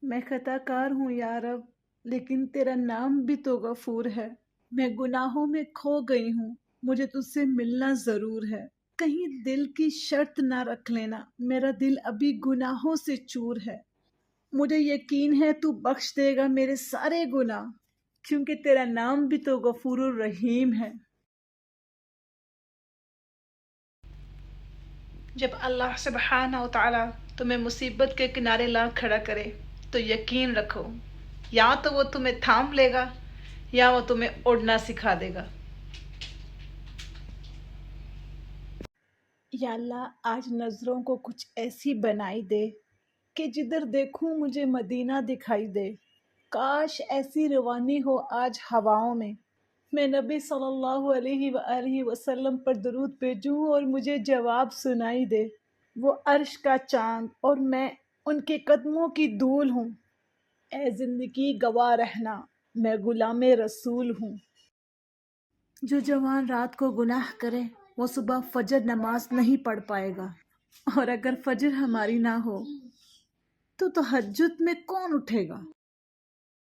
میں خطا کار ہوں یا رب، لیکن تیرا نام بھی تو غفور ہے۔ میں گناہوں میں کھو گئی ہوں، مجھے تجھ سے ملنا ضرور ہے۔ کہیں دل کی شرط نہ رکھ لینا، میرا دل ابھی گناہوں سے چور ہے۔ مجھے یقین ہے تو بخش دے گا میرے سارے گناہ، کیونکہ تیرا نام بھی تو غفور الرحیم ہے۔ جب اللہ سبحانہ و تعالیٰ تمہیں مصیبت کے کنارے لا کھڑا کرے تو یقین رکھو، یا تو وہ تمہیں تھام لے گا یا وہ تمہیں اڑنا سکھا دے گا۔ یا اللہ، آج نظروں کو کچھ ایسی بنائی دے کہ جدھر دیکھوں مجھے مدینہ دکھائی دے۔ کاش ایسی روانی ہو آج ہواؤں میں نبی صلی اللہ علیہ وآلہ وسلم پر درود بھیجوں اور مجھے جواب سنائی دے۔ وہ عرش کا چاند اور میں ان کے قدموں کی دھول ہوں۔ اے زندگی گواہ رہنا، میں غلام رسول ہوں۔ جو جوان رات کو گناہ کرے وہ صبح فجر نماز نہیں پڑھ پائے گا، اور اگر فجر ہماری نہ ہو تو تہجد میں کون اٹھے گا؟